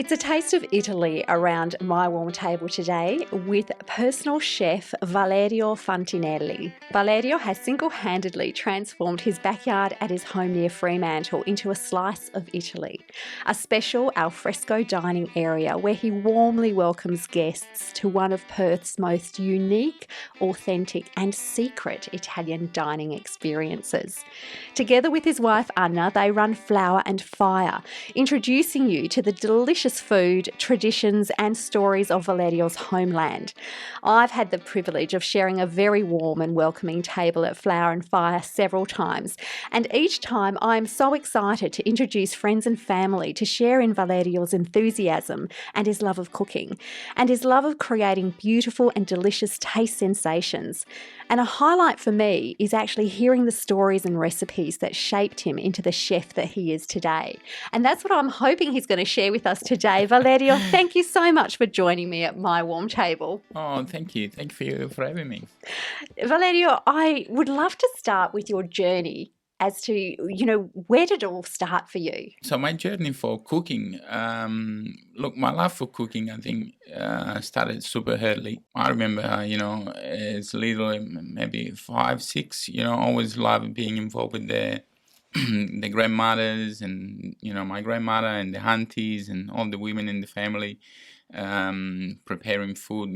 It's a taste of Italy around my warm table today with personal chef Valerio Fantinelli. Valerio has single-handedly transformed his backyard at his home near Fremantle into a slice of Italy, a special alfresco dining area where he warmly welcomes guests to one of Perth's most unique, authentic and secret Italian dining experiences. Together with his wife Nonna, they run Flour and Fire, introducing you to the delicious food, traditions and stories of Valerio's homeland. I've had the privilege of sharing a very warm and welcoming table at Flour and Fire several times, and each time I'm so excited to introduce friends and family to share in Valerio's enthusiasm and his love of cooking, and his love of creating beautiful and delicious taste sensations. And a highlight for me is actually hearing the stories and recipes that shaped him into the chef that he is today. And that's what I'm hoping he's going to share with us today. Valerio, thank you so much for joining me at my warm table. Oh, thank you. Thank you for having me. Valerio, I would love to start with your journey as to, where did it all start for you? So my journey for cooking, look, my love for cooking, I think, started super early. I remember, as little, maybe 5, 6, always loved being involved with the grandmothers and, my grandmother and the aunties and all the women in the family, preparing food,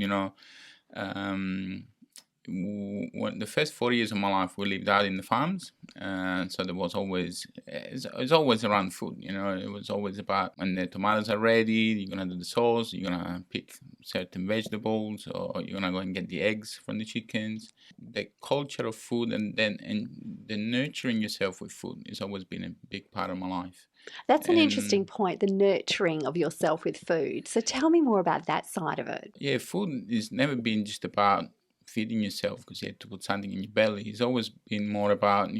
when the first 4 years of my life, we lived out in the farms, so there was always it's always around food. It was always about when the tomatoes are ready, you're gonna do the sauce, you're gonna pick certain vegetables, or you're gonna go and get the eggs from the chickens. The culture of food and the nurturing yourself with food has always been a big part of my life. That's an interesting point, the nurturing of yourself with food. So tell me more about that side of it. Yeah, food has never been just about feeding yourself because you have to put something in your belly. It's always been more about,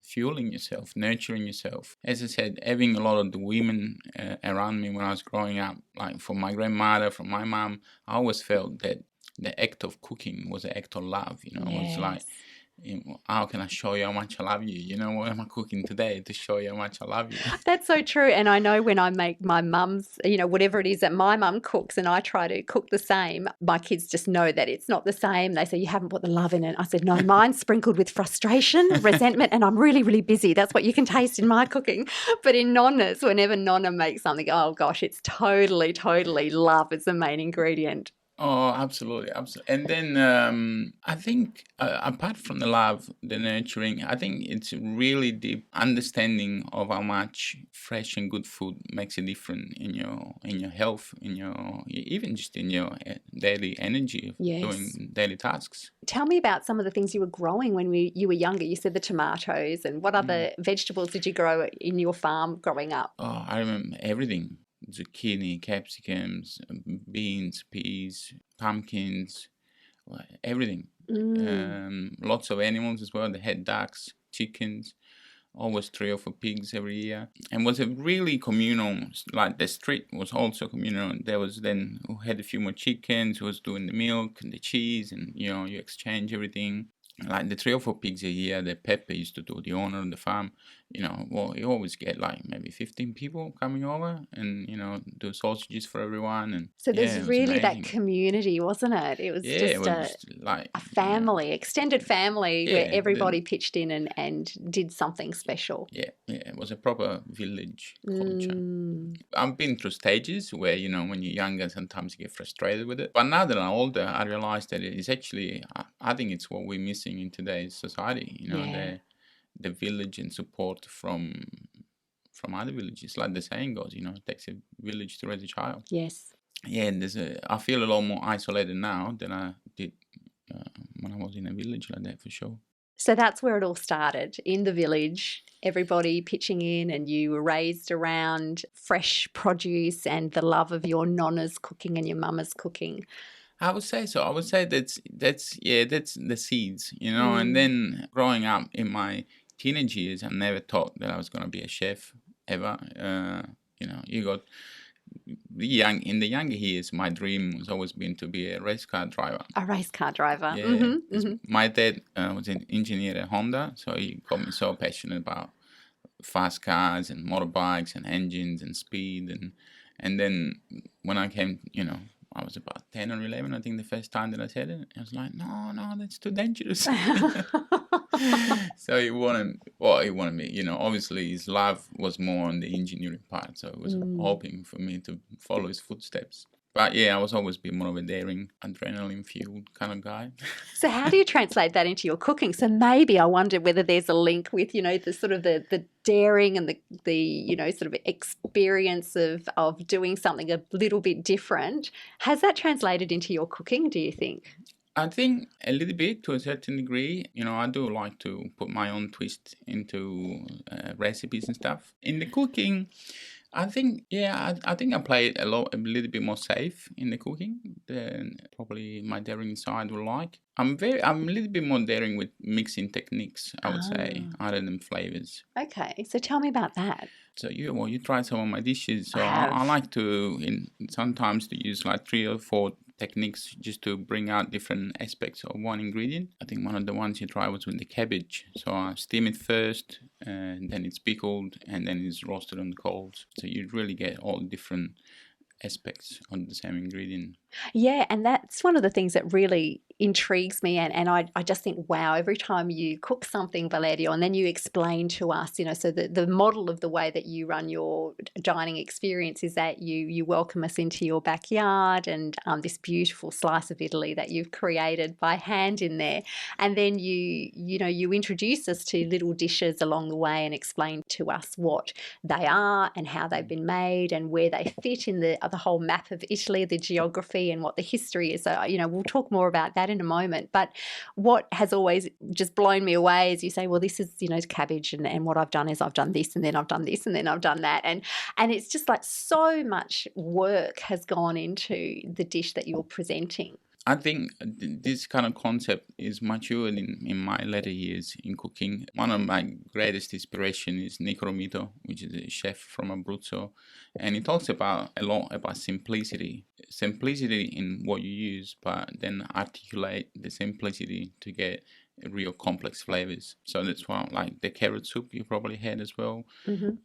fueling yourself, nurturing yourself. As I said, having a lot of the women around me when I was growing up, like from my grandmother, from my mom, I always felt that the act of cooking was an act of love, It was like, how can I show you how much I love you? What am I cooking today to show you how much I love you? That's so true. And I know when I make my mum's, whatever it is that my mum cooks and I try to cook the same, my kids just know that it's not the same. They say, you haven't put the love in it. I said, no, mine's sprinkled with frustration, resentment, and I'm really, really busy. That's what you can taste in my cooking. But in Nonna's, whenever Nonna makes something, oh gosh, it's totally, totally love is the main ingredient. Oh, absolutely. And then I think apart from the love, the nurturing, I think it's really deep understanding of how much fresh and good food makes a difference in your health, even just in your daily energy of doing daily tasks. Tell me about some of the things you were growing when you were younger. You said the tomatoes, and what other vegetables did you grow in your farm growing up? Oh, I remember everything. Zucchini, capsicums, beans, peas, pumpkins, everything. Lots of animals as well. They had ducks, chickens, always 3 or 4 pigs every year. And was a really communal, like the street was also communal. There was then who had a few more chickens, who was doing the milk and the cheese, and you exchange everything. Like the 3 or 4 pigs a year that Pepe used to do, the owner of the farm, you always get like maybe 15 people coming over and, do sausages for everyone. And so there's really that community, wasn't it? It was a family, extended family where everybody pitched in and did something special. Yeah, it was a proper village culture. I've been through stages where, when you're younger, sometimes you get frustrated with it. But now that I'm older, I realize that it is actually, I think it's what we're missing in today's society, the village and support from other villages. Like the saying goes, it takes a village to raise a child. Yes. Yeah, and I feel a lot more isolated now than I did when I was in a village like that, for sure. So that's where it all started, in the village, everybody pitching in, and you were raised around fresh produce and the love of your nonna's cooking and your mama's cooking. I would say so. I would say that's the seeds, And then growing up in my teenage years, I never thought that I was going to be a chef ever. You got in the younger years, my dream was always been to be a race car driver. A race car driver. Yeah. My dad was an engineer at Honda, so he got me so passionate about fast cars and motorbikes and engines and speed and And then when I came, I was about 10 or 11, I think the first time that I said it, I was like, no, that's too dangerous. So he wanted me, obviously his love was more on the engineering part. So he was hoping for me to follow his footsteps. But yeah, I was always been more of a daring, adrenaline-fueled kind of guy. So how do you translate that into your cooking? So maybe I wonder whether there's a link with, the sort of the daring and the sort of experience of doing something a little bit different. Has that translated into your cooking, do you think? I think a little bit to a certain degree. I do like to put my own twist into recipes and stuff. In the cooking, I think, I think I play it a little bit more safe in the cooking than probably my daring side would like. I'm a little bit more daring with mixing techniques, I would say, other than flavors. Okay, so tell me about that. So you tried some of my dishes. So I I like to sometimes to use like 3 or 4 techniques just to bring out different aspects of one ingredient. I think one of the ones you tried was with the cabbage. So I steam it first, and then it's pickled, and then it's roasted on the coals. So you really get all different aspects on the same ingredient. Yeah, and that's one of the things that really intrigues me, and I just think, wow, every time you cook something, Valerio, and then you explain to us, so the model of the way that you run your dining experience is that you welcome us into your backyard and this beautiful slice of Italy that you've created by hand in there, and then you introduce us to little dishes along the way and explain to us what they are and how they've been made and where they fit in the whole map of Italy, the geography and what the history is. So, we'll talk more about that in a moment. But what has always just blown me away is you say, well, this is, cabbage, and what I've done is I've done this, and then I've done this, and then I've done that. And it's just like so much work has gone into the dish that you're presenting. I think this kind of concept is matured in my later years in cooking. One of my greatest inspiration is Nick Romito, which is a chef from Abruzzo, and he talks a lot about simplicity in what you use, but then articulate the simplicity to get real complex flavors. So that's why, like the carrot soup you probably had as well,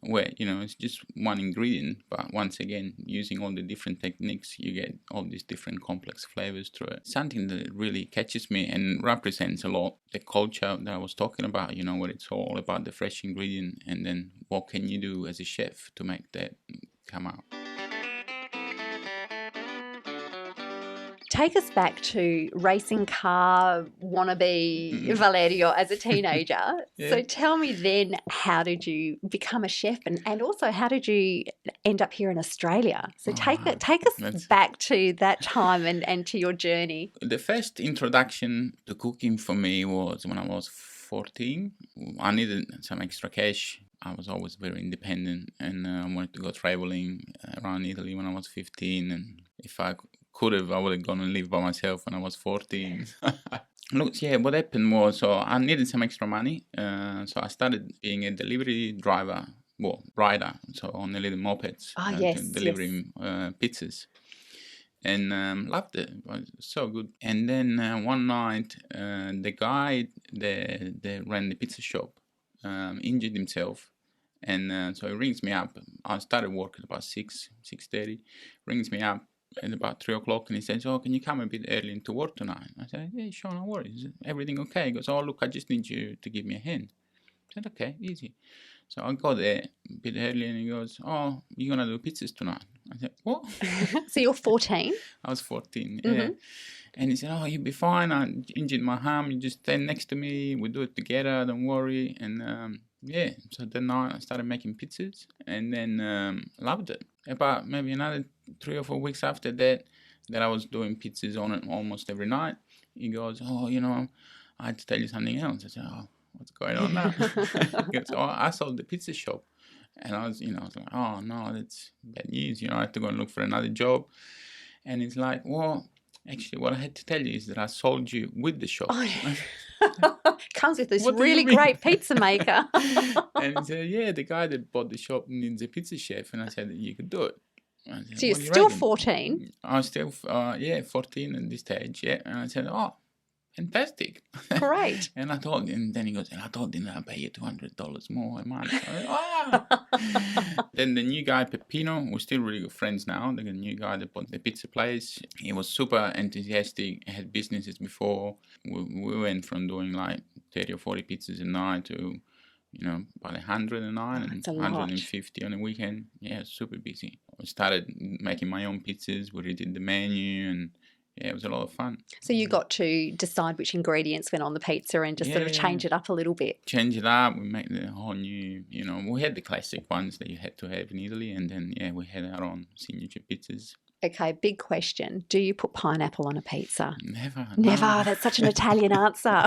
where it's just one ingredient, but once again using all the different techniques, you get all these different complex flavors through it. Something that really catches me and represents a lot the culture that I was talking about, where it's all about the fresh ingredient, and then what can you do as a chef to make that come out. Take us back to racing car wannabe Valerio as a teenager. Yeah. So tell me then, how did you become a chef, and also how did you end up here in Australia? So take us back to that time and to your journey. The first introduction to cooking for me was when I was 14. I needed some extra cash. I was always very independent, and I wanted to go traveling around Italy when I was 15, and if I I would have gone and lived by myself when I was 14. Look, what happened was, so I needed some extra money, so I started being a delivery rider, so on the little mopeds, delivering pizzas, and loved it. It was so good. And then one night, the guy that ran the pizza shop injured himself, and so he rings me up. I started work at about 6:30. Rings me up at about 3 o'clock, and he says, "Oh, can you come a bit early into work tonight?" I said, "Yeah, sure, no worries. Everything okay?" He goes, "Oh, look, I just need you to give me a hand." I said, "Okay, easy." So I got there a bit early, and he goes, "Oh, you're going to do pizzas tonight?" I said, "What?" So you're 14? I was 14, yeah. And he said, "Oh, you'll be fine. I injured my arm. You just stand next to me. We do it together. Don't worry." And so that night I started making pizzas, and then loved it. About maybe another 3 or 4 weeks after that I was doing pizzas on it almost every night. He goes, "Oh, I had to tell you something else." I said, "Oh, what's going on now?" He goes, "Oh, I sold the pizza shop." And I was like, "Oh no, that's bad news. I have to go and look for another job." And he's like, "Well, actually, what I had to tell you is that I sold you with the shop." Comes with this really great pizza maker. And he said, "Yeah, the guy that bought the shop needs a pizza chef." And I said, "You could do it." Said, so you're still 14? I was still, 14 at this stage, yeah. And I said, "Oh, fantastic. Great. And then he goes, and I told him I'll pay you $200 more a month. Ah. Then the new guy, Peppino, we're still really good friends now. The new guy that bought the pizza place, he was super enthusiastic, had businesses before. We went from doing like 30 or 40 pizzas a night to, about 100 a night and 150 on a weekend. Yeah, super busy. I started making my own pizzas. We redid the menu and yeah, it was a lot of fun. So you got to decide which ingredients went on the pizza and just sort of change it up a little bit. Change it up. We make the whole new, we had the classic ones that you had to have in Italy. And then, we had our own signature pizzas. Okay, big question. Do you put pineapple on a pizza? Never. Never. No. That's such an Italian answer.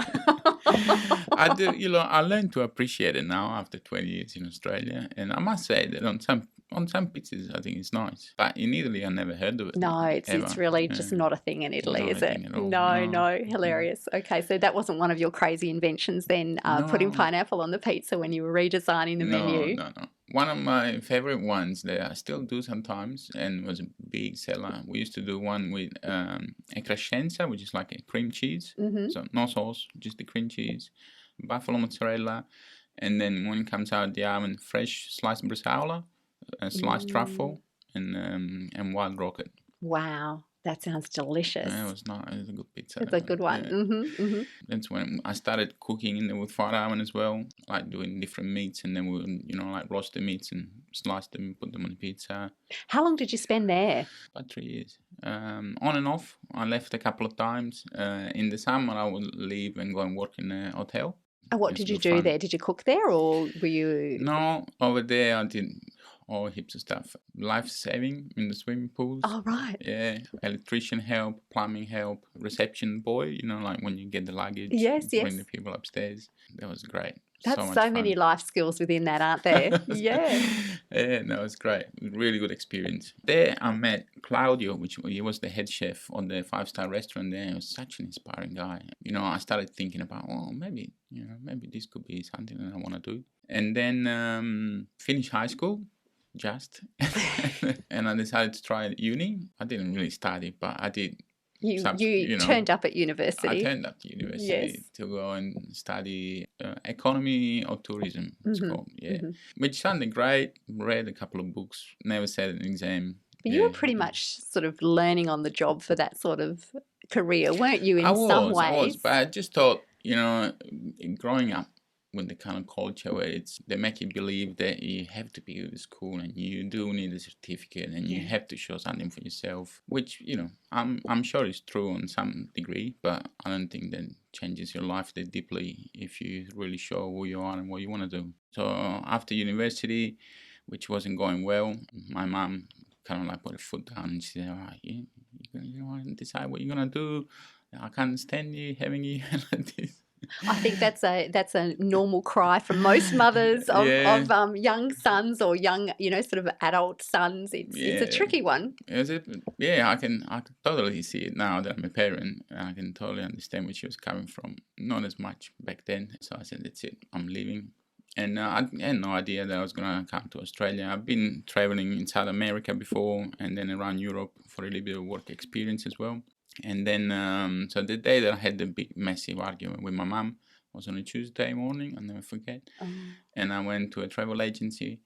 I do. I learned to appreciate it now after 20 years in Australia. And I must say that on some pizzas, I think it's nice. But in Italy, I never heard of it. No, it's really just not a thing in Italy, is it? No, hilarious. Okay, so that wasn't one of your crazy inventions then, putting pineapple on the pizza when you were redesigning the menu? No. One of my favorite ones that I still do sometimes and was a big seller. We used to do one with a crescenza, which is like a cream cheese. Mm-hmm. So no sauce, just the cream cheese, buffalo mozzarella, and then when it comes out of the oven, fresh sliced bresaola, sliced truffle, and wild rocket. Wow. That sounds delicious. Yeah, it was nice. It was a good pizza. It's a good one. Yeah. Mm-hmm, mm-hmm. That's when I started cooking in the wood fire oven as well, like doing different meats, and then we would, like roast the meats and slice them, put them on the pizza. How long did you spend there? About 3 years. On and off. I left a couple of times. In the summer, I would leave and go and work in a hotel. And what did you do there? Did you cook there or were you... No, over there I did all heaps of stuff. Life saving in the swimming pools. Oh, right. Yeah. Electrician help, plumbing help, reception boy, like when you get the luggage. Yes. Bring the people upstairs. That was great. That's so many life skills within that, aren't there? Yeah. Yeah, that was great. Really good experience. There I met Claudio, he was the head chef on the 5-star restaurant there. He was such an inspiring guy. I started thinking about, maybe this could be something that I want to do. And then finish high school. And I decided to try uni. I didn't really study, but I did. You turned up at university. I turned up to university to go and study economy or tourism, it's called, which sounded great. Read a couple of books, never sat an exam. But you were pretty much sort of learning on the job for that sort of career, weren't you, in some ways? I was, but I just thought, growing up with the kind of culture where they make you believe that you have to be at school and you do need a certificate and you have to show something for yourself, which I'm sure is true on some degree, but I don't think that changes your life that deeply if you really show who you are and what you want to do. So after university, which wasn't going well, my mum kind of like put her foot down and she said, all right, you want to decide what you're going to do. I can't stand you having you like this. I think that's a normal cry from most mothers of young sons or young, sort of adult sons. It's a tricky one. I can totally see it now that I'm a parent. I can totally understand where she was coming from. Not as much back then. So I said, that's it, I'm leaving. And I had no idea that I was going to come to Australia. I've been traveling in South America before and then around Europe for a little bit of work experience as well. And then, so the day that I had the big, massive argument with my mum was on a Tuesday morning, I'll never forget. Oh. And I went to a travel agency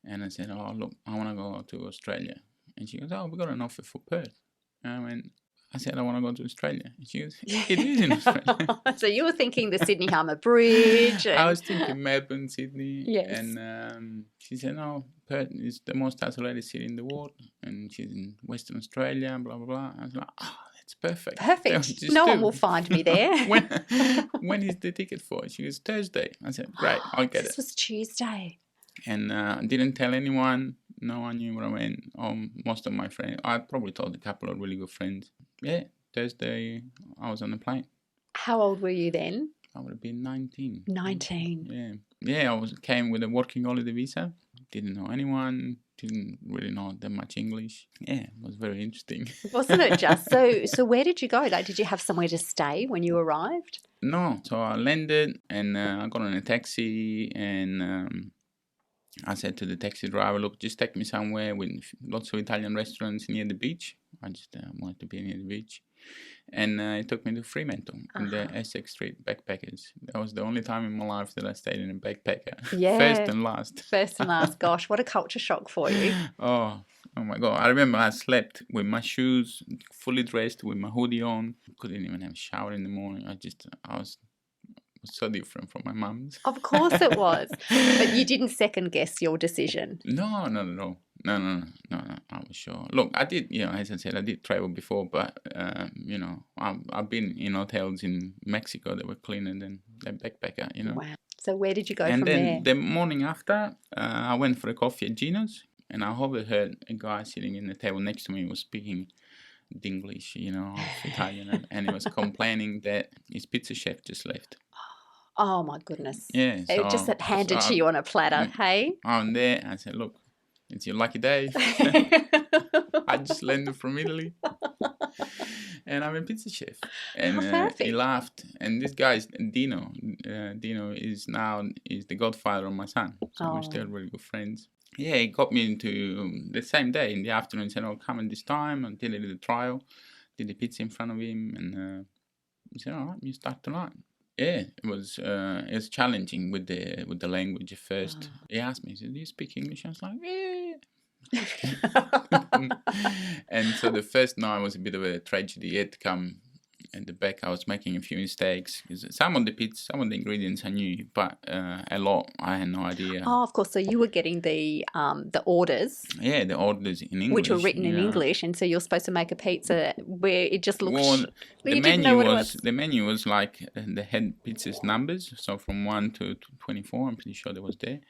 and I said, oh, look, I want to go to Australia. And she goes, oh, we got an offer for Perth. And I said, I want to go to Australia. And she goes, it is in Australia. So you were thinking the Sydney Harbour Bridge. I was thinking Melbourne, Sydney. Yes. And she said, no, Perth is the most isolated city in the world. And she's in Western Australia, blah, blah, blah. I was like, it's perfect. Perfect. No one will find me there. When is the ticket for? She goes, Thursday. I said, great, I'll get it. This was Tuesday. And I didn't tell anyone. No one knew where I went. Most of my friends. I probably told a couple of really good friends. Yeah, Thursday I was on the plane. How old were you then? I would have been 19. 19. Yeah. I came with a working holiday visa. Didn't know anyone. Didn't really know that much English. Yeah, it was very interesting. Wasn't it just? So where did you go? Like, did you have somewhere to stay when you arrived? No. So I landed and I got on a taxi and I said to the taxi driver, look, just take me somewhere with lots of Italian restaurants near the beach. I just wanted to be near the beach. And he took me to Fremantle in the Essex Street Backpackers. That was the only time in my life that I stayed in a backpacker. Yeah. First and last. First and last. Gosh, what a culture shock for you. Oh my God. I remember I slept with my shoes, fully dressed, with my hoodie on. Couldn't even have a shower in the morning. I was so different from my mum's. Of course it was. But you didn't second guess your decision. No, not at all. No. I was sure. Look, I did, as I said, I did travel before, but, I've been in hotels in Mexico that were cleaner than that backpacker, Wow. So where did you go and from then there? the morning after, I went for a coffee at Gino's, and I overheard a guy sitting in the table next to me was speaking Dinglish, half Italian, and he was complaining that his pizza chef just left. Oh my goodness. Yeah. It just handed to you on a platter, hey? I'm there. I said, look, it's your lucky day. I just landed from Italy. And I'm a pizza chef. And he laughed. And this guy is Dino. Dino is the godfather of my son. So we're still really good friends. Yeah, he got me into the same day in the afternoon. Said, "Oh, come in this time." Until I did the trial, did the pizza in front of him, and he said, "All right, you start tonight." Yeah, it was challenging with the language at first. He asked me, he said, "Do you speak English?" I was like, "Yeah." And so the first night was a bit of a tragedy. He had to come at the back. I was making a few mistakes. Some of the ingredients I knew, but a lot I had no idea. Oh, of course. So you were getting the orders. Yeah, the orders in English, which were written in English, and so you're supposed to make a pizza where it just looks. Well, you didn't know what it was. The menu was like the head pizza's numbers, so from 1 to 24. I'm pretty sure there was there.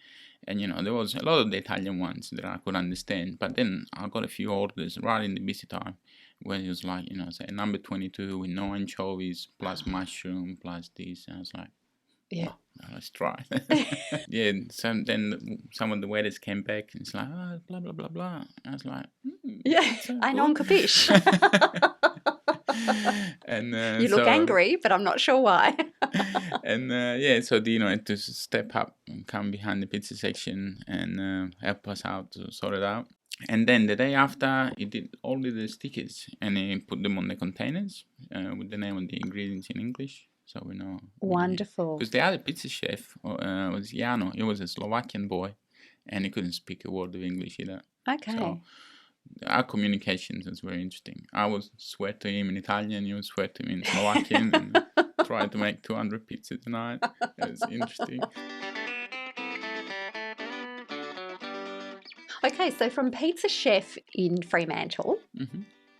And, there was a lot of the Italian ones that I could understand. But then I got a few orders right in the busy time where it was like, say number 22 with no anchovies, plus mushroom, plus this. And I was like, yeah, let's try. Yeah, so then some of the waiters came back and it's like, blah, blah, blah, blah. I was like, yeah, I non capiche. And you look angry, but I'm not sure why. And so Dino had to step up and come behind the pizza section and help us out to sort it out. And then the day after, he did all the stickers and he put them on the containers with the name of the ingredients in English. So we know. Wonderful. Because the other pizza chef was Jano. He was a Slovakian boy and he couldn't speak a word of English either. Okay. So our communications was very interesting. I would swear to him in Italian, he would swear to me in Slovakian and try to make 200 pizzas a night. It was interesting. Okay, so from pizza chef in Fremantle,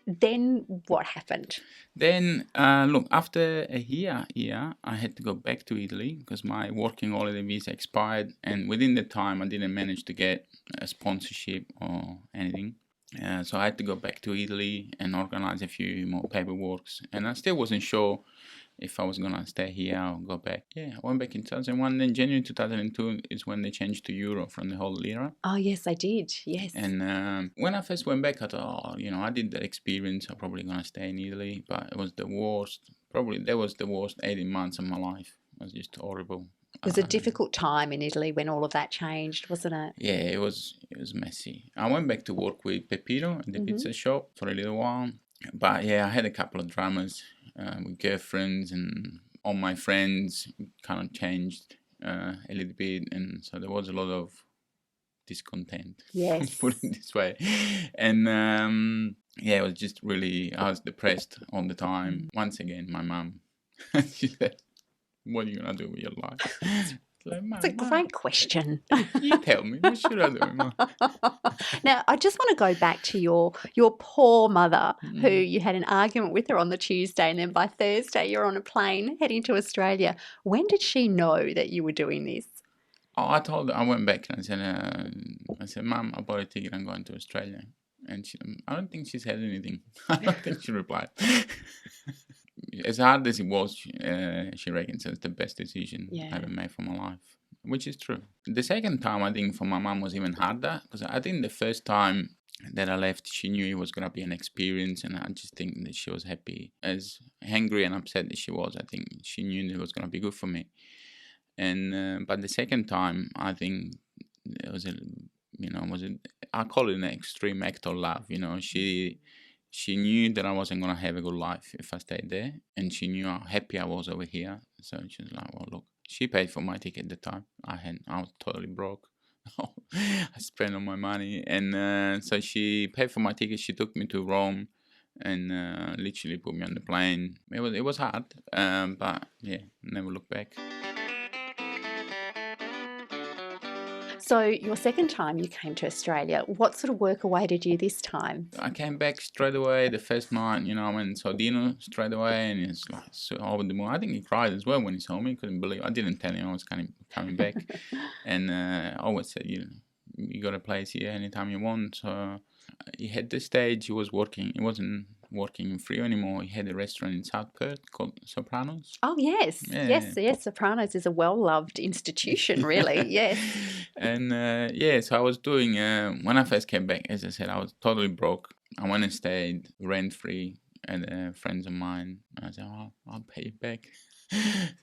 then what happened? Then, look, after a year, I had to go back to Italy because my working holiday visa expired. And within the time, I didn't manage to get a sponsorship or anything. So I had to go back to Italy and organize a few more paperworks. And I still wasn't sure if I was going to stay here or go back. Yeah, I went back in 2001. Then January 2002 is when they changed to Euro from the whole lira. Oh, yes, I did. Yes. And when I first went back, I thought, I did that experience. I'm probably going to stay in Italy. But it was the worst. Probably that was the worst 18 months of my life. It was just horrible. It was a difficult time in Italy when all of that changed, wasn't it? Yeah, it was messy. I went back to work with Pepino at the pizza shop for a little while. But yeah, I had a couple of dramas with girlfriends, and all my friends kind of changed a little bit. And so there was a lot of discontent, yes, put it this way. And it was just really, I was depressed all the time. Once again, my mum, she said, "What are you going to do with your life?" It's a great question. You tell me, what should I do, Mum? Now, I just want to go back to your poor mother, who you had an argument with her on the Tuesday, and then by Thursday you're on a plane heading to Australia. When did she know that you were doing this? Oh, I told her, I went back and I said, "Mum, I bought a ticket, I'm going to Australia." And I don't think she said anything. I don't think she replied. As hard as it was, she reckons it's the best decision I ever made for my life, which is true. The second time, I think, for my mum was even harder, because I think the first time that I left, she knew it was going to be an experience, and I just think that she was happy. As angry and upset as she was, I think she knew that it was going to be good for me. And but the second time, I think it was a, I call it an extreme act of love. She knew that I wasn't gonna have a good life if I stayed there, and she knew how happy I was over here. So she was like, "Well, look." She paid for my ticket at the time. I was totally broke. I spent all my money, and so she paid for my ticket. She took me to Rome, and literally put me on the plane. It was hard, but yeah, never look back. So your second time you came to Australia, what sort of work awaited you this time? I came back straight away. The first night, I went and saw Dino straight away, and it's like so over the moon. I think he cried as well when he saw me. Couldn't believe. I didn't tell him I was coming back, and I always said, you got a place here anytime you want. So he had this stage. He was working. He wasn't working free anymore. He had a restaurant in South Perth called Sopranos. Oh, yes. Yeah. Yes. Sopranos is a well-loved institution, really. Yes. And so I was doing, when I first came back, as I said, I was totally broke. I went and stayed rent-free at friends of mine. I said, I'll pay you back.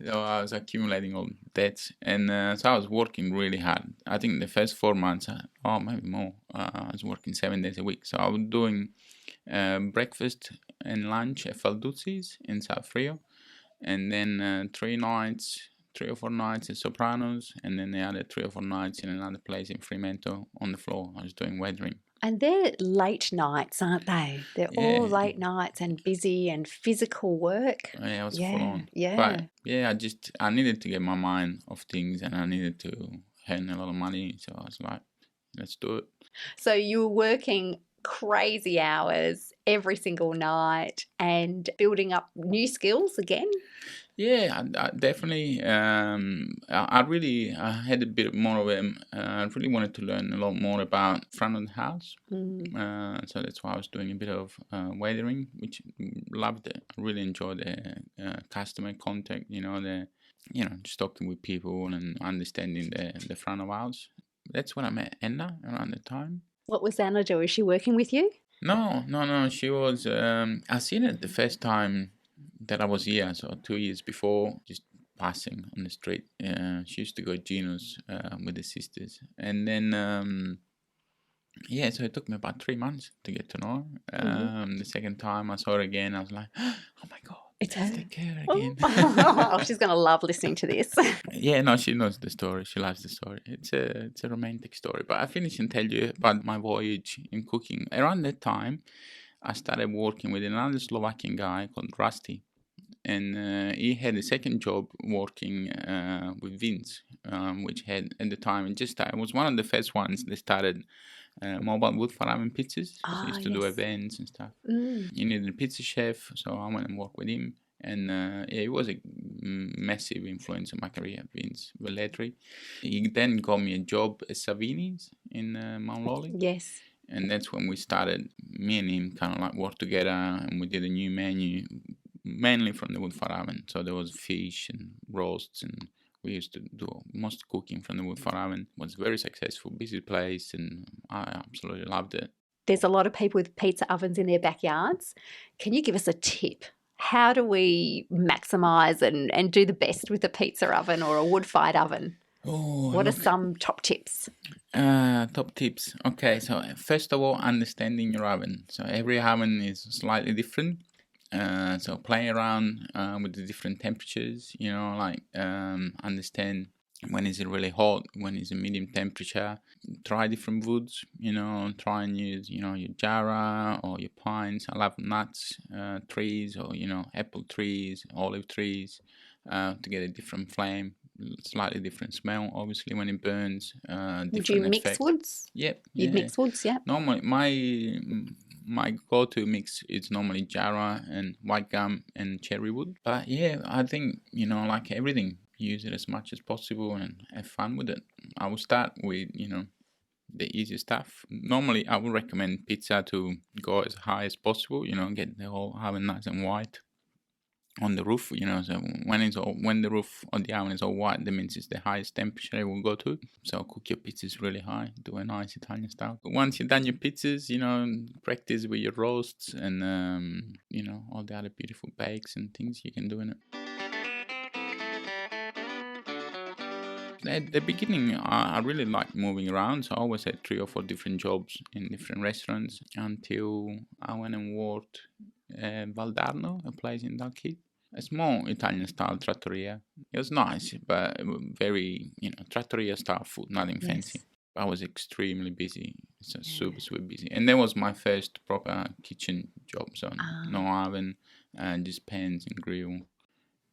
So I was accumulating all debts. And so I was working really hard. I think the first 4 months, maybe more, I was working 7 days a week. So I was doing breakfast and lunch at Falduzi's in South Rio. And then 3 or 4 nights at Sopranos, and then the other 3 or 4 nights in another place in Fremantle on the floor. I was doing weathering. And they're late nights, aren't they? They're all late nights and busy and physical work. Yeah, it was full on. Yeah. But yeah, I needed to get my mind off things, and I needed to earn a lot of money. So I was like, let's do it. So you were working crazy hours every single night and building up new skills again? Yeah, I definitely. I had a bit more of a. I really wanted to learn a lot more about front of the house. So that's why I was doing a bit of weathering, which loved it. I really enjoyed the customer contact. Just talking with people and understanding the front of house. That's when I met Anna around the time. What was Anna doing? Was she working with you? No. She was. I seen it the first time that I was here, so 2 years before, just passing on the street. She used to go to Gino's with the sisters, and then so it took me about 3 months to get to know her. The second time I saw her again, I was like, oh my god, it's her again. She's gonna love listening to this. Yeah, no, she knows the story. She loves the story. It's a romantic story. But I finish and tell you about my voyage in cooking. Around that time, I started working with another Slovakian guy called Rusty. And he had a second job working with Vince, which had at the time, it was one of the first ones that started mobile wood fire oven pizzas. He used to do events and stuff. He needed a pizza chef, so I went and worked with him. And he was a massive influence on my career, Vince Valerio. He then got me a job at Savini's in Mount Lawley. Yes. And that's when we started, me and him kind of like worked together, and we did a new menu, mainly from the wood fire oven. So there was fish and roasts, and we used to do most cooking from the wood fire oven. It was very successful, busy place, and I absolutely loved it. There's a lot of people with pizza ovens in their backyards. Can you give us a tip? How do we maximise and do the best with a pizza oven or a wood-fired oven? What are some top tips? Top tips. Okay, so first of all, understanding your oven. So every oven is slightly different. So play around with the different temperatures, understand when is it really hot, when is it medium temperature. Try different woods, try and use, your jarrah or your pines. I love nuts trees, or, apple trees, olive trees, to get a different flame, slightly different smell, obviously, when it burns. Would you mix effect. woods? Yep. You'd mix woods, yeah. Normally, my go-to mix is normally jarrah and white gum and cherry wood. But yeah, I think, like everything, use it as much as possible and have fun with it. I will start with, the easy stuff. Normally, I would recommend pizza to go as high as possible, get the whole oven nice and white on the roof, so when the roof on the oven is all white, that means it's the highest temperature it will go to. So cook your pizzas really high, do a nice Italian style. But once you've done your pizzas, practice with your roasts and all the other beautiful bakes and things you can do in it. At the beginning, I really liked moving around, so I always had 3 or 4 different jobs in different restaurants until I went and worked at Valdarno, a place in Dalkeith. A small Italian-style trattoria. It was nice, but very, trattoria-style food, nothing fancy. I was extremely busy, so super, super busy. And that was my first proper kitchen job, so no oven, just pans and grill.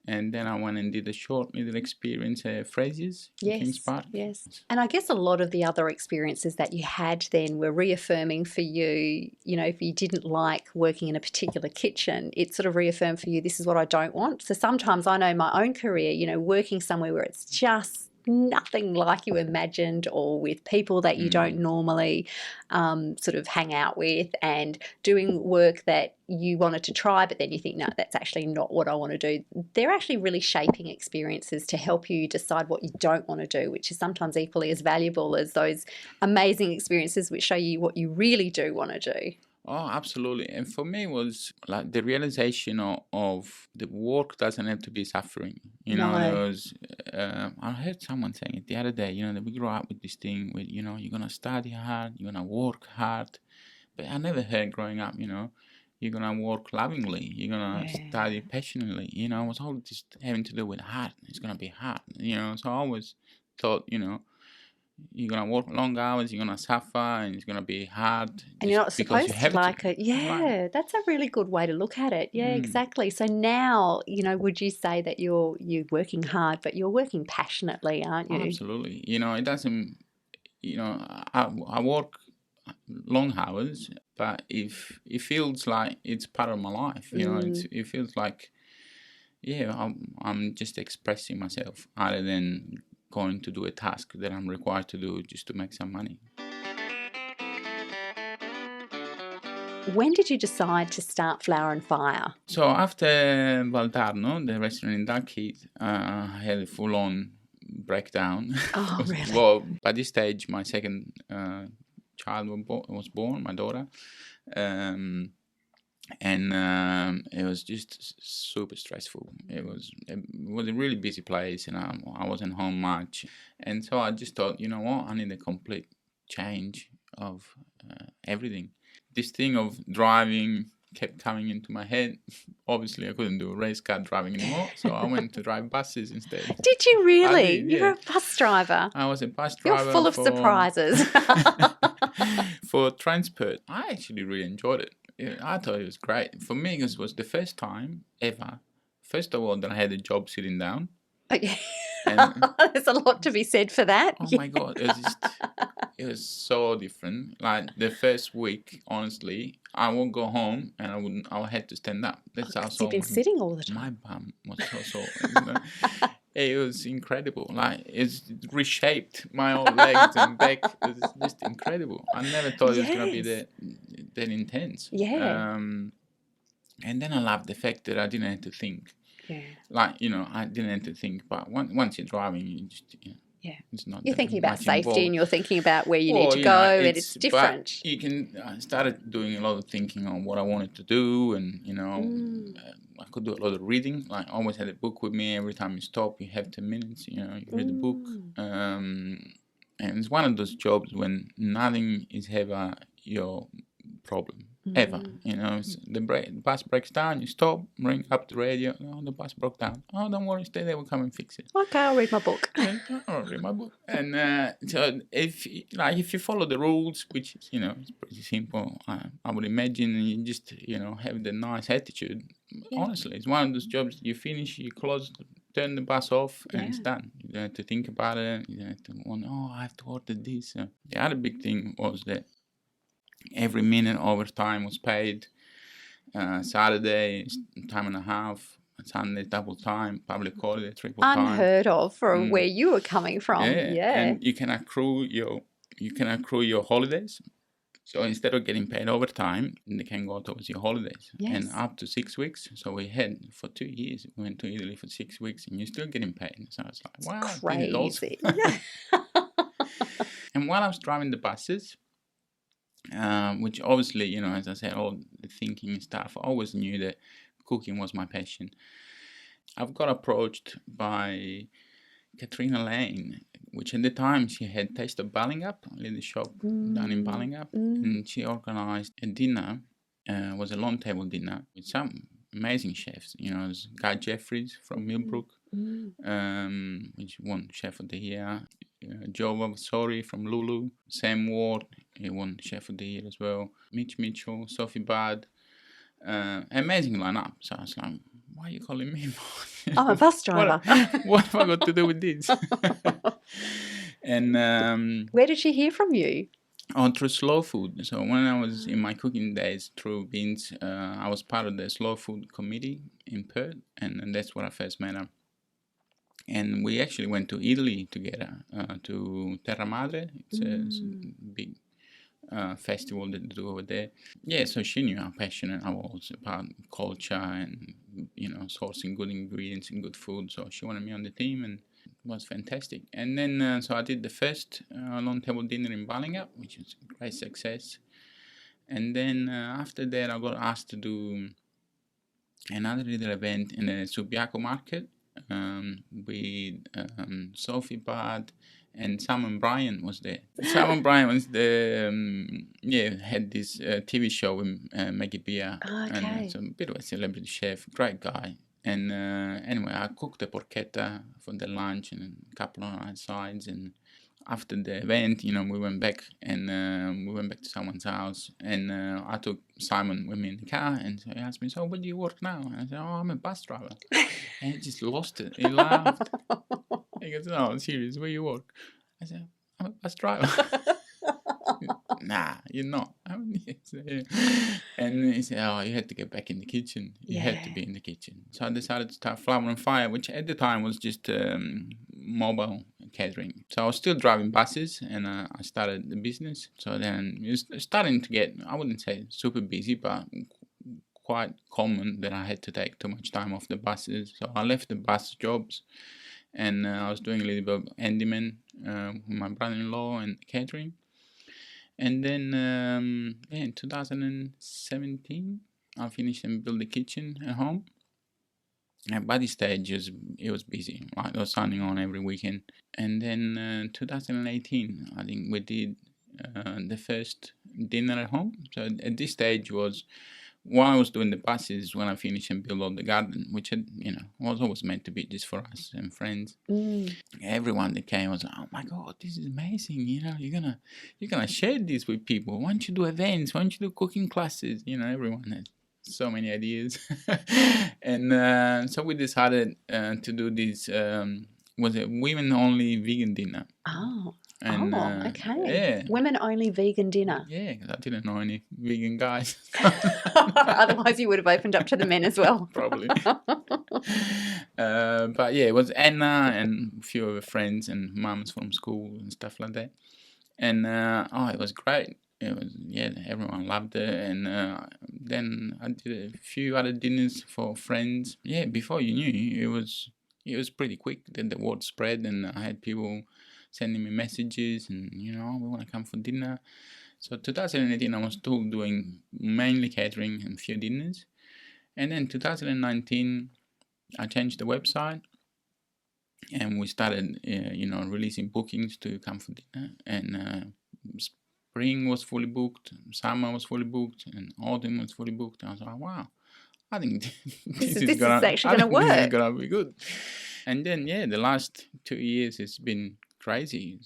And then I went and did a short little experience at Fraser's in Kings Park. Yes. And I guess a lot of the other experiences that you had then were reaffirming for you, if you didn't like working in a particular kitchen, it sort of reaffirmed for you, this is what I don't want. So sometimes I know in my own career, working somewhere where it's just nothing like you imagined, or with people that you don't normally sort of hang out with, and doing work that you wanted to try, but then you think, no, that's actually not what I want to do. They're actually really shaping experiences to help you decide what you don't want to do, which is sometimes equally as valuable as those amazing experiences which show you what you really do want to do. Oh, absolutely. And for me, it was like the realization of the work doesn't have to be suffering. There was, I heard someone saying it the other day, that we grow up with this thing where, you're going to study hard, you're going to work hard. But I never heard growing up, you're going to work lovingly, you're going to study passionately. It was all just having to do with hard. It's going to be hard, So I always thought, you're going to work long hours, you're going to suffer, and it's going to be hard. And you're not supposed to like it. Yeah, right. That's a really good way to look at it. Yeah, exactly. So now, would you say that you're working hard, but you're working passionately, aren't you? Oh, absolutely. It doesn't, I work long hours, but if it feels like it's part of my life, it feels like, I'm just expressing myself other than going to do a task that I'm required to do just to make some money. When did you decide to start Flower and Fire? So after Valdarno, the restaurant in Dalkeith, I had a full-on breakdown. Oh, really? Well, by this stage, my second child was born, my daughter. And it was just super stressful. It was a really busy place, and I wasn't home much. And so I just thought, you know what, I need a complete change of everything. This thing of driving kept coming into my head. Obviously, I couldn't do race car driving anymore, so I went to drive buses instead. Did you really? Did, You're a bus driver. I was a bus driver. You're full of surprises. For transport. I actually really enjoyed it. I thought it was great. For me, it was the first time ever, first of all, that I had a job sitting down. Okay. There's a lot to be said for that. Oh my God, it was so different. Like the first week, honestly, I would go home and I would have to stand up. That's how you've been sitting all the time. My bum was so sore. It was incredible. Like it's reshaped my own legs and back. It was just incredible. I never thought it was gonna be that intense. Yeah. And then I loved the fact that I didn't have to think. Yeah. Like, I didn't have to think, but once you're driving, you just, it's not. You're thinking about safety involved. And you're thinking about where you need to go, and it's different. But you can, I started doing a lot of thinking on what I wanted to do, and, I could do a lot of reading. Like, I always had a book with me. Every time you stop, you have 10 minutes, you read a book. And it's one of those jobs when nothing is ever your problem. Ever, the bus breaks down, you stop, ring up the radio. Oh, the bus broke down. Oh, don't worry, stay there. We'll come and fix it. Okay, I'll read my book. I'll read my book. And so if you follow the rules, which is it's pretty simple, I would imagine, you just have the nice attitude. Yeah. Honestly, it's one of those jobs. You finish, you close, turn the bus off, and it's done. You don't have to think about it. You don't have to wonder, I have to order this. The other big thing was that every minute overtime was paid. Saturday, time and a half. Sunday, double time. Public holiday, triple time. Unheard of from where you were coming from. Yeah. And you can accrue your holidays. So instead of getting paid overtime, they can go towards your holidays. Yes. And up to 6 weeks. So we had for 2 years. We went to Italy for 6 weeks, and you're still getting paid. So I was like, wow, crazy. And while I was driving the buses, which obviously, as I said, all the thinking and stuff, I always knew that cooking was my passion. I've got approached by Katrina Lane, which at the time she had Taste of Ballingup, a little shop down in Ballingup, and she organised a dinner. Was a long table dinner with some amazing chefs. You know, there's Guy Jeffries from Millbrook, which won Chef of the Year. Joe Vavasori from Lulu. Sam Ward, he won Chef of the Year as well. Mitch Mitchell, Sophie Bard. Amazing lineup. So I was like, why are you calling me? I'm a bus driver. What have I got to do with this? And where did she hear from you? Through Slow Food. So when I was in my cooking days through Vince, I was part of the Slow Food committee in Perth, and that's where I first met her. And we actually went to Italy together, to Terra Madre. It's a big festival that they do over there. Yeah, so she knew how passionate I was about culture and, you know, sourcing good ingredients and good food. So she wanted me on the team, and it was fantastic. And then, so I did the first long table dinner in Ballingup, which was a great success. And then after that, I got asked to do another little event in the Subiaco market with Sophie Bard and Simon Bryan was there. Simon Bryan was the had this TV show with Maggie Beer, and so a bit of a celebrity chef, great guy. And anyway, I cooked the porchetta for the lunch and a couple of sides. And after the event, you know, we went back to someone's house, and I took Simon with me in the car, and so he asked me, "So where do you work now?" And I said, "Oh, I'm a bus driver." And he just lost it. He laughed. He goes, "No, I'm serious. Where you work?" I said, "I'm a bus driver." Nah, you're not. And he said, "Oh, you had to get back in the kitchen. You had to be in the kitchen." So I decided to start Flower and Fire, which at the time was just mobile catering. So I was still driving buses, and I started the business. So then it was starting to get, I wouldn't say super busy, but quite common that I had to take too much time off the buses. So I left the bus jobs, and I was doing a little bit of handyman with my brother-in-law and catering. And then in 2017, I finished and built the kitchen at home. And by this stage, it was busy. I was signing on every weekend. And then 2018, I think we did the first dinner at home. So at this stage was while I was doing the buses, when I finished and built all the garden, which had, you know, was always meant to be just for us and friends. Everyone that came was like, "Oh my God, this is amazing! You know, you're gonna share this with people. Why don't you do events? Why don't you do cooking classes?" You know, everyone had so many ideas, and so we decided to do this. Was a women-only vegan dinner. And, okay. Yeah. Women-only vegan dinner. Yeah, because I didn't know any vegan guys. Otherwise, you would have opened up to the men as well. Probably. But yeah, it was Anna and a few of her friends and mums from school and stuff like that. And it was great. It was, everyone loved it. And then I did a few other dinners for friends. Yeah, before you knew, it was pretty quick. Then the word spread, and I had people sending me messages and, you know, "We want to come for dinner." So 2018, I was still doing mainly catering and a few dinners. And then 2019, I changed the website, and we started, releasing bookings to come for dinner. And spring was fully booked, summer was fully booked, and autumn was fully booked. And I was like, wow, I think this is actually going to work. This is going to be good. And then, the last 2 years it's been crazy.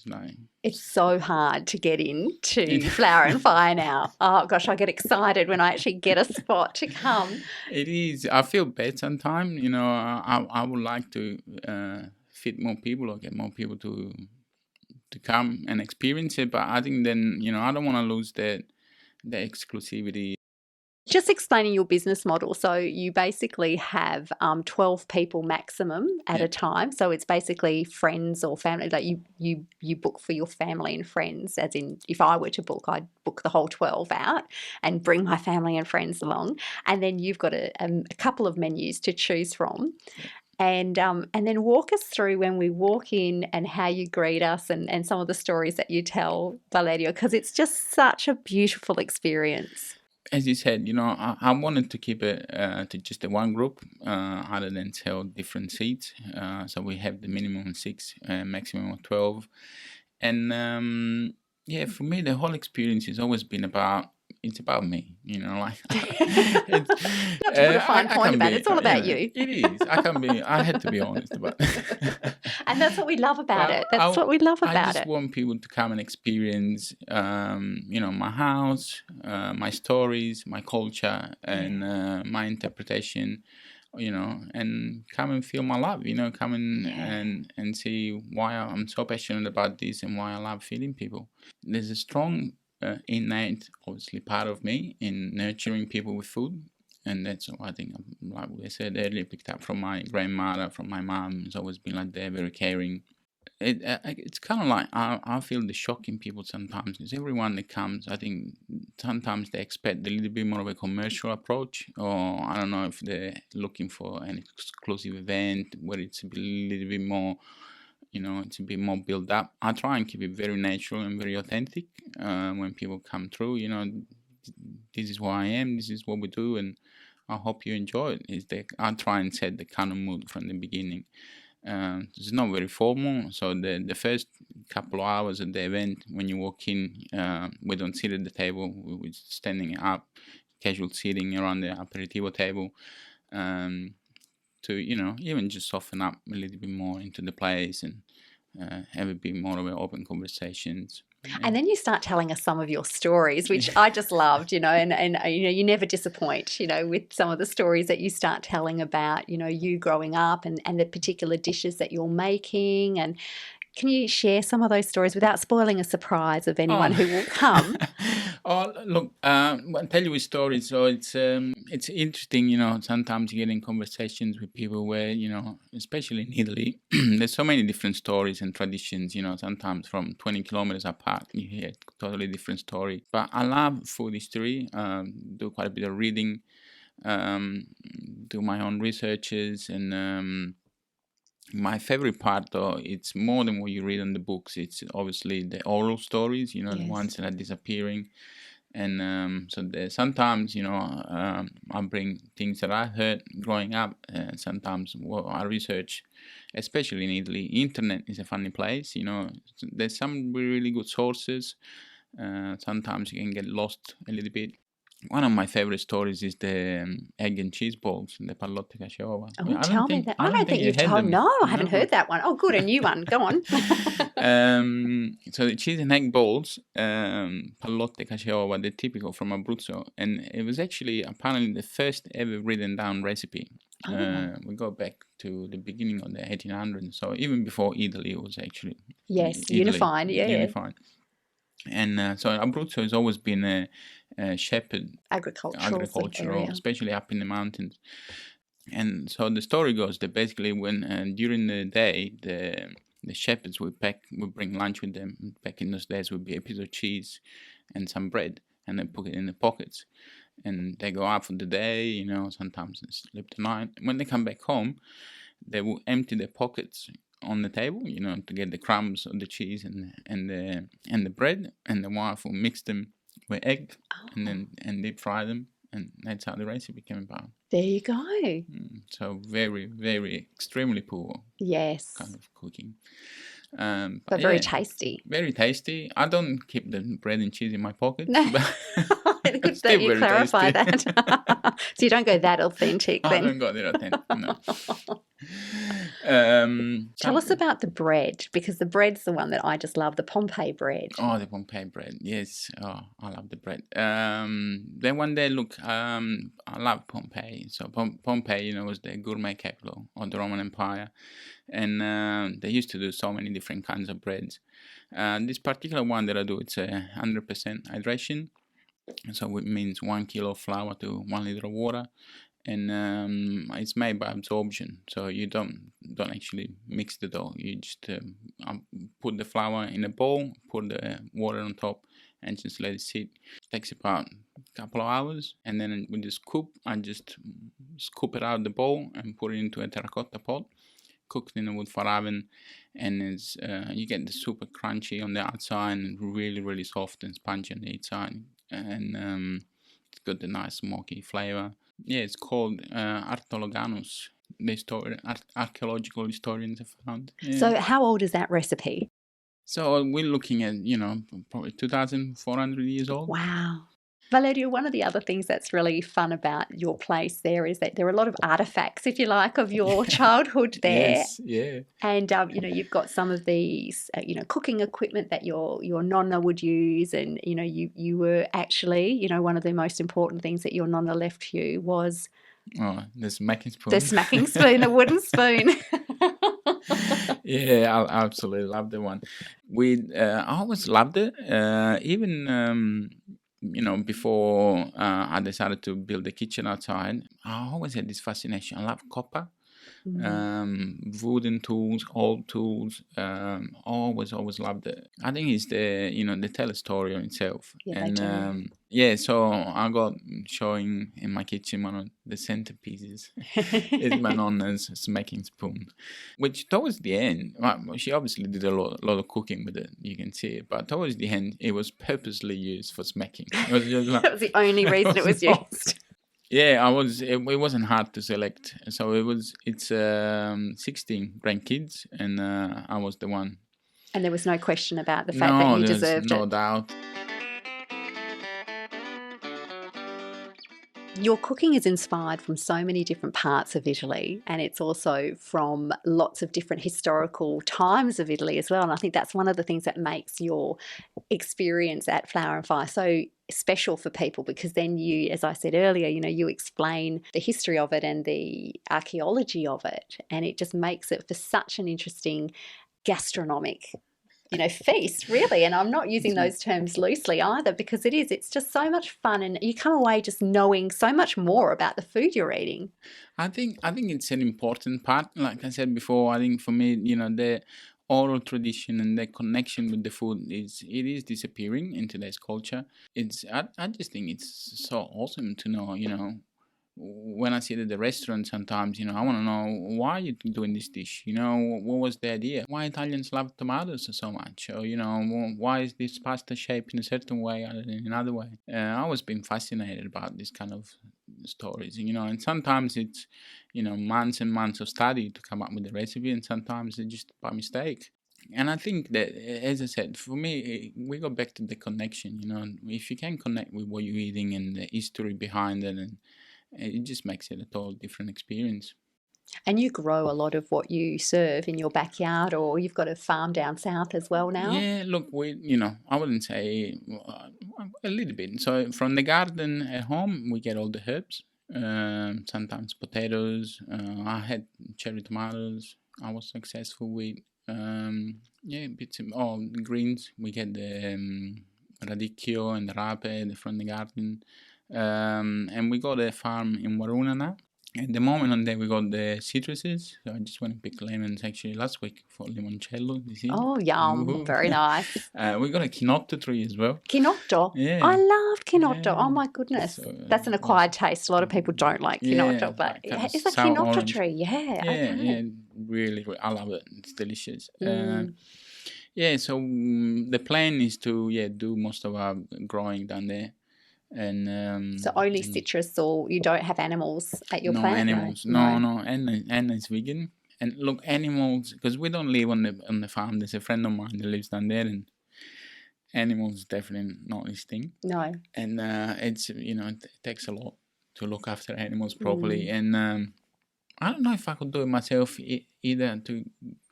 It's so hard to get into Flower and Fire now. Oh gosh, I get excited when I actually get a spot to come. It is. I feel bad sometimes. You know, I would like to fit more people or get more people to come and experience it, but I think then, you know, I don't want to lose the exclusivity. Just explaining your business model. So you basically have 12 people maximum at a time. So it's basically friends or family. Like you book for your family and friends, as in if I were to book, I'd book the whole 12 out and bring my family and friends along. And then you've got a couple of menus to choose from. And then walk us through when we walk in and how you greet us and some of the stories that you tell, Valerio, because it's just such a beautiful experience. as you said, I wanted to keep it to just the one group, other than sell different seats. So we have the minimum of 6, maximum of 12. And yeah, for me, the whole experience has always been it's about me, like Not to put a fine point about it, it's all about you. It is. I had to be honest about it. And that's what we love about it. That's what we love about it. I just want people to come and experience, my house, my stories, my culture, and my interpretation, and come and feel my love, come and see why I'm so passionate about this and why I love feeding people. There's a strong innate, obviously, part of me in nurturing people with food. And that's what I think, like we said earlier, picked up from my grandmother, from my mom. It's always been like they're very caring. It's kind of like I feel the shock in people sometimes, because everyone that comes, I think sometimes they expect a little bit more of a commercial approach, or I don't know if they're looking for an exclusive event where it's a little bit more, it's a bit more built up. I try and keep it very natural and very authentic when people come through. This is who I am, this is what we do, and I hope you enjoy it. I try and set the kind of mood from the beginning. It's not very formal, so the first couple of hours of the event, when you walk in, we don't sit at the table. We're standing up, casual seating around the aperitivo table, to even just soften up a little bit more into the place and have a bit more of an open conversations. And then you start telling us some of your stories, which I just loved, and you never disappoint, with some of the stories that you start telling about, you growing up and the particular dishes that you're making. And can you share some of those stories without spoiling a surprise of anyone who will come? Look, I'll tell you a story. So it's interesting, sometimes you get in conversations with people where, especially in Italy, there's so many different stories and traditions, sometimes from 20 kilometers apart, you hear totally different story. But I love food history, do quite a bit of reading, do my own researches, and my favorite part, though, it's more than what you read in the books. It's obviously the oral stories, the ones that are disappearing. And so sometimes, I bring things that I heard growing up. Sometimes what I research, especially in Italy, internet is a funny place. There's some really good sources. Sometimes you can get lost a little bit. One of my favorite stories is the egg and cheese balls, the pallotte caciova. Oh, tell me that. I don't think you've told me. No, I haven't heard that one. Oh, good, a new one. Go on. So the cheese and egg balls, pallotte caciova, they're typical from Abruzzo. And it was actually apparently the first ever written down recipe. We go back to the beginning of the 1800s. So even before Italy was actually... Yes, unified, yeah. Unified. And so Abruzzo has always been a shepherd agricultural area, especially up in the mountains. And so the story goes that basically when during the day the shepherds would bring lunch with them. Back in those days would be a piece of cheese and some bread, and they put it in the pockets. And they go out for the day, sometimes they sleep the night. When they come back home, they will empty their pockets on the table, to get the crumbs of the cheese and the bread, and the wife will mix them with egg and deep fry them, and that's how the recipe came about. There you go. So very, very extremely poor. Yes. Kind of cooking. But very tasty. Very tasty. I don't keep the bread and cheese in my pocket. No. Good that you clarify that. So you don't go that authentic then? I don't go that authentic, no. Tell us about the bread, because the bread's the one that I just love, the Pompeii bread. Oh, the Pompeii bread. Yes. Oh, I love the bread. Then one day, look, I love Pompeii. So Pompeii, was the gourmet capital of the Roman Empire. And they used to do so many different kinds of breads. This particular one that I do, it's 100% hydration. So it means 1 kilo of flour to 1 liter of water. And it's made by absorption, so you don't actually mix the dough. You just put the flour in a bowl, put the water on top, and just let it sit. It takes about a couple of hours, and then with the scoop, I just scoop it out of the bowl and put it into a terracotta pot, cooked in a wood fire oven, and you get the super crunchy on the outside and really, really soft and spongy on the inside. And It's got a nice smoky flavour. Yeah, it's called Artologanus. The archaeological historians have found. Yeah. So how old is that recipe? So we're looking at, probably 2,400 years old. Wow. Valerio, one of the other things that's really fun about your place there is that there are a lot of artifacts, if you like, of your childhood there. Yes, yeah. And, you've got some of these, cooking equipment that your Nonna would use. And, you were actually, one of the most important things that your Nonna left you was... Oh, the smacking spoon. The smacking spoon, the wooden spoon. Yeah, I absolutely love the one. I always loved it. Even before I decided to build a kitchen outside, I always had this fascination. I love copper, wooden tools, old tools. Always loved it. I think it's they tell a story on itself. Yeah, and they do. So I got showing in my kitchen one of the centerpieces is my Nonna's smacking spoon, which towards the end, she obviously did a lot of cooking with it. You can see it, but towards the end, it was purposely used for smacking. It was just like, that was the only reason it was used. Yeah, it wasn't hard to select. So it's 16 grandkids, and I was the one. And there was no question about the fact that you deserved it. No doubt. Your cooking is inspired from so many different parts of Italy, and it's also from lots of different historical times of Italy as well. And I think that's one of the things that makes your experience at Flour and Fire so special for people, because then you, as I said earlier, you explain the history of it and the archaeology of it, and it just makes it for such an interesting gastronomic feast, really. And I'm not using those terms loosely either, because it's just so much fun, and you come away just knowing so much more about the food you're eating. I think it's an important part. Like I said before, I think for me, the oral tradition and the connection with the food is disappearing in today's culture. I just think it's so awesome to know, when I sit at the restaurant sometimes, I want to know why you're doing this dish. What was the idea? Why Italians love tomatoes so much? Or, why is this pasta shaped in a certain way other than another way? I always been fascinated about this kind of stories, and sometimes it's, months and months of study to come up with the recipe, and sometimes it's just by mistake. And I think that, as I said, for me, we go back to the connection, if you can connect with what you're eating and the history behind it, and it just makes it a totally different experience. And you grow a lot of what you serve in your backyard, or you've got a farm down south as well now? Yeah, look, I wouldn't say a little bit. So from the garden at home, we get all the herbs, sometimes potatoes. I had cherry tomatoes. I was successful with, bits of all the greens. We get the radicchio and the rape from the garden. And we got a farm in Varuna now. At the moment on there, we got the citruses. So I just went and picked lemons actually last week for limoncello. This year. Oh, yum. Ooh. Very nice. We got a chinotto tree as well. Chinotto? Yeah. I love chinotto. Yeah. Oh, my goodness. So, that's an acquired taste. A lot of people don't like chinotto, but it's a chinotto orange tree. Yeah. Yeah, okay. yeah, really, I love it. It's delicious. Mm. So the plan is to do most of our growing down there. And so only citrus, or you don't have animals at your plant? Animals. Right? No. Anna is vegan. And look, animals, because we don't live on the farm. There's a friend of mine that lives down there, and animals definitely not his thing. No. And it's it takes a lot to look after animals properly. And I don't know if I could do it myself either, to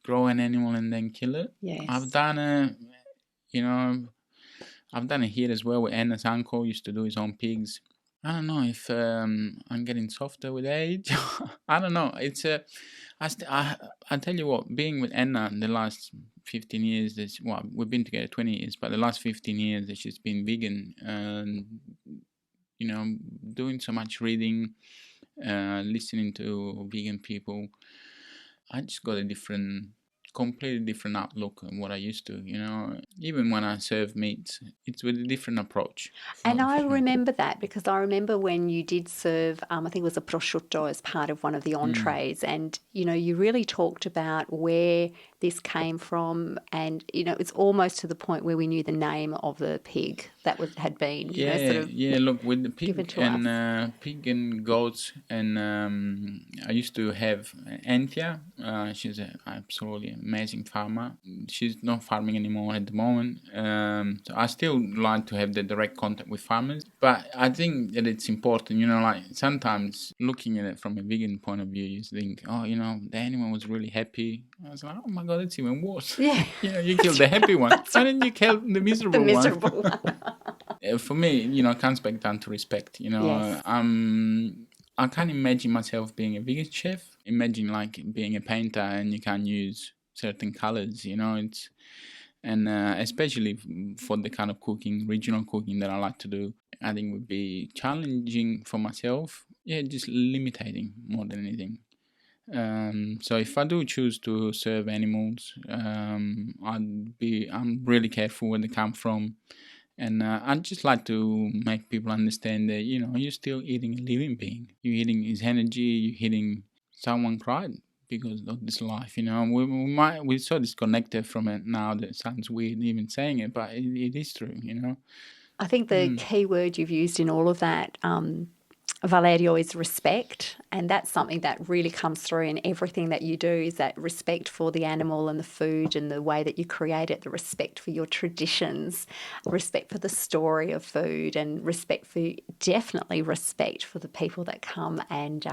grow an animal and then kill it. Yes. I've done I've done it here as well. With Anna's uncle used to do his own pigs. I don't know if I'm getting softer with age. I don't know. It's I tell you what, being with Anna the last 15 years, we've been together 20 years, but the last 15 years that she's been vegan, and doing so much reading, listening to vegan people, I just got a completely different outlook on what I used to. Even when I serve meat, it's with a different approach. And I remember that, because I remember when you did serve, I think it was a prosciutto as part of one of the entrees, and you really talked about where this came from, and it's almost to the point where we knew the name of the pig that had been sort of Look, with the given pig to us. pig and goats, and I used to have Anthea. She's an absolutely amazing farmer. She's not farming anymore at the moment. So I still like to have the direct contact with farmers, but I think that it's important. Like sometimes looking at it from a vegan point of view, you think, oh, the animal was really happy. I was like, oh my god, it's even worse. Yeah. You killed the happy one. Why didn't you kill the miserable one? Miserable one. For me, it comes back down to respect. Yes. I can't imagine myself being a vegan chef. Imagine like being a painter and you can't use certain colors. And especially for the kind of cooking, regional cooking that I like to do, I think would be challenging for myself. Yeah, just limiting more than anything. So if I do choose to serve animals, I'm really careful where they come from. And I'd just like to make people understand that, you're still eating a living being. You're eating his energy, you're eating someone cried because of this life, we're so disconnected from it now that it sounds weird even saying it, but it is true, I think the key word you've used in all of that, Valerio, is respect, and that's something that really comes through in everything that you do, is that respect for the animal and the food and the way that you create it, the respect for your traditions, respect for the story of food, and definitely respect for the people that come and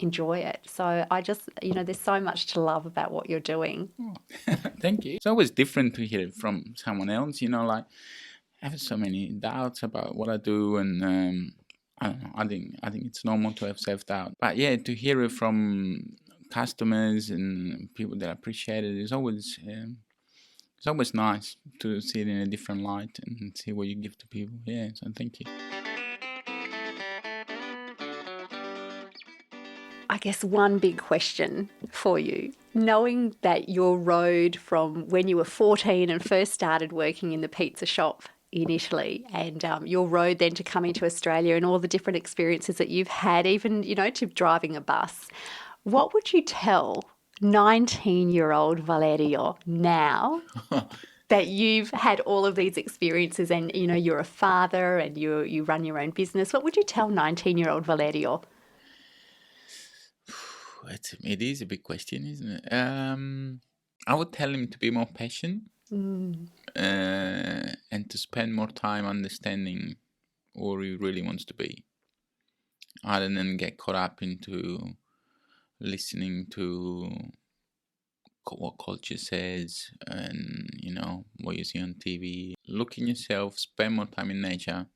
enjoy it. So I just, there's so much to love about what you're doing. Oh, thank you. It's always different to hear it from someone else, like I have so many doubts about what I do, and I don't know. I think it's normal to have self-doubt, but yeah, to hear it from customers and people that appreciate it is always it's always nice to see it in a different light and see what you give to people. Yeah, so thank you. I guess one big question for you, knowing that your road from when you were 14 and first started working in the pizza shop in Italy, and your road then to coming to Australia and all the different experiences that you've had, even, to driving a bus, what would you tell 19-year-old Valerio now that you've had all of these experiences and, you're a father and you run your own business? What would you tell 19-year-old Valerio? It is a big question, isn't it? I would tell him to be more patient and to spend more time understanding where he really wants to be, rather than get caught up into listening to what culture says and what you see on TV. Look in yourself, spend more time in nature,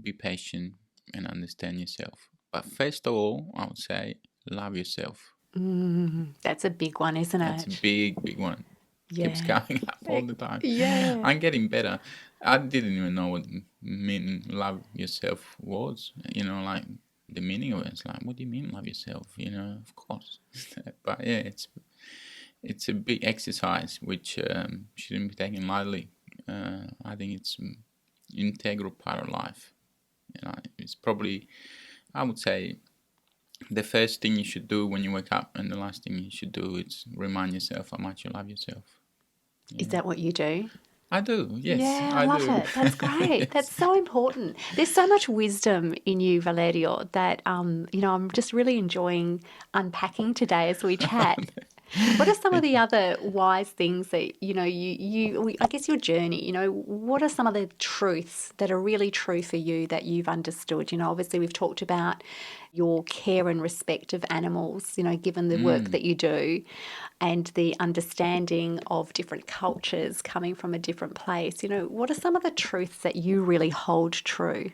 be patient, and understand yourself. But first of all, I would say love yourself. That's a big one, isn't That's a it? big one. Yeah. Keeps coming up all the time. Yeah. I'm getting better. I didn't even know what meaning love yourself was. Like the meaning of it. It's like, what do you mean love yourself? Of course. But yeah, it's a big exercise which shouldn't be taken lightly. I think it's an integral part of life. It's probably, I would say, the first thing you should do when you wake up, and the last thing you should do is remind yourself how much you love yourself. Yeah. Is that what you do? I do, yes. Yeah, I love it. That's great. Yes. That's so important. There's so much wisdom in you, Valerio, that I'm just really enjoying unpacking today as we chat. What are some of the other wise things that, I guess your journey, what are some of the truths that are really true for you that you've understood? Obviously we've talked about your care and respect of animals, given the work that you do, and the understanding of different cultures coming from a different place. What are some of the truths that you really hold true?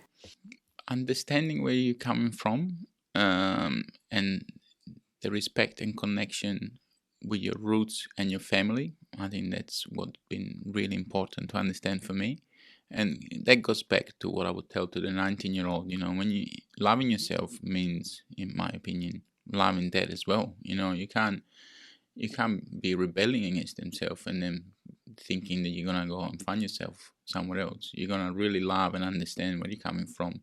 Understanding where you're coming from, and the respect and connection with your roots and your family. I think that's what's been really important to understand for me. And that goes back to what I would tell to the 19-year-old. When you loving yourself means, in my opinion, loving that as well. You can't be rebelling against themselves and then thinking that you're gonna go and find yourself somewhere else. You're gonna really love and understand where you're coming from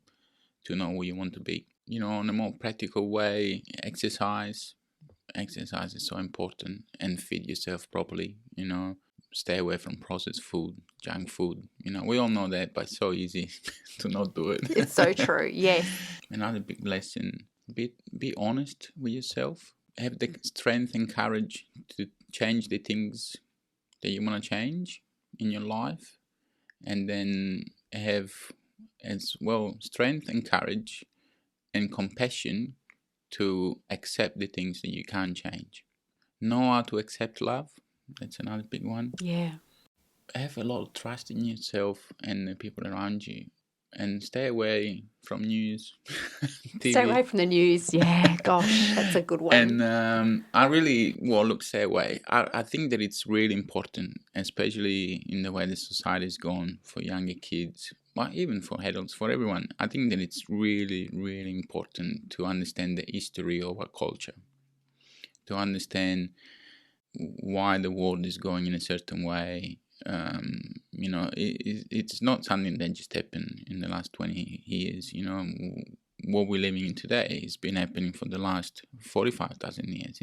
to know where you want to be. On a more practical way, exercise, exercise is so important, and feed yourself properly, stay away from processed food, junk food. We all know that, but it's so easy to not do it. It's so true, yes. Another big lesson, be honest with yourself. Have the strength and courage to change the things that you want to change in your life, and then have as well strength and courage and compassion to accept the things that you can't change. Know how to accept love. That's another big one. Yeah. Have a lot of trust in yourself and the people around you, and stay away from news. TV. Stay away from the news. Yeah, gosh, that's a good one. And stay away. I think that it's really important, especially in the way the society is going for younger kids, but even for adults, for everyone. I think that it's really, really important to understand the history of our culture, to understand why the world is going in a certain way. It's not something that just happened in the last 20 years. What we're living in today has been happening for the last 45,000 years,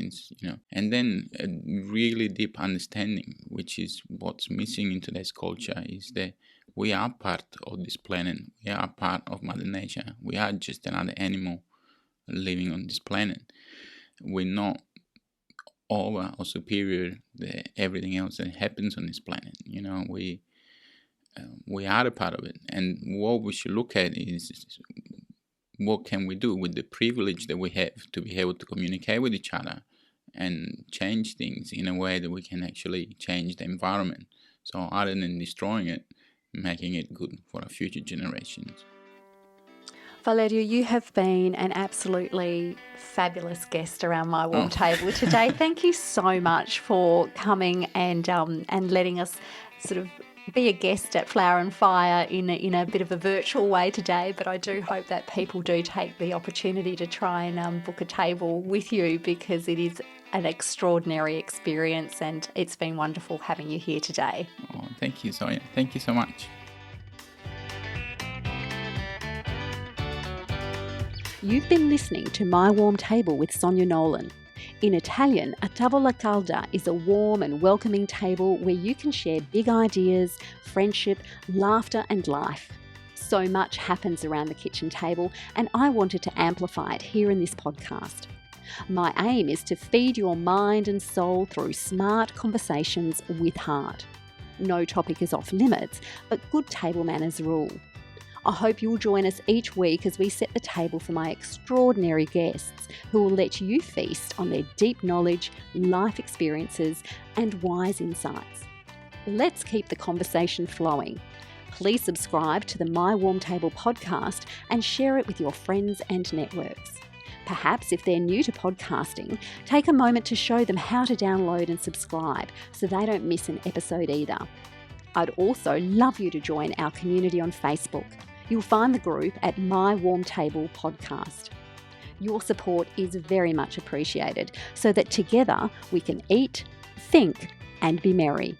and then a really deep understanding, which is what's missing in today's culture, is that we are part of this planet. We are part of Mother Nature. We are just another animal living on this planet. We're not over or superior to everything else that happens on this planet. We are a part of it, and what we should look at is what can we do with the privilege that we have to be able to communicate with each other and change things in a way that we can actually change the environment. So other than destroying it, making it good for our future generations. Valerio, you have been an absolutely fabulous guest around my warm table today. Thank you so much for coming and letting us sort of be a guest at Flower and Fire in a bit of a virtual way today. But I do hope that people do take the opportunity to try and book a table with you, because it is an extraordinary experience, and it's been wonderful having you here today. Oh, thank you, Sonia. Thank you so much. You've been listening to My Warm Table with Sonia Nolan. In Italian, a tavola calda is a warm and welcoming table where you can share big ideas, friendship, laughter and life. So much happens around the kitchen table, and I wanted to amplify it here in this podcast. My aim is to feed your mind and soul through smart conversations with heart. No topic is off limits, but good table manners rule. I hope you'll join us each week as we set the table for my extraordinary guests who will let you feast on their deep knowledge, life experiences, and wise insights. Let's keep the conversation flowing. Please subscribe to the My Warm Table podcast and share it with your friends and networks. Perhaps if they're new to podcasting, take a moment to show them how to download and subscribe so they don't miss an episode either. I'd also love you to join our community on Facebook. You'll find the group at My Warm Table Podcast. Your support is very much appreciated so that together we can eat, think, and be merry.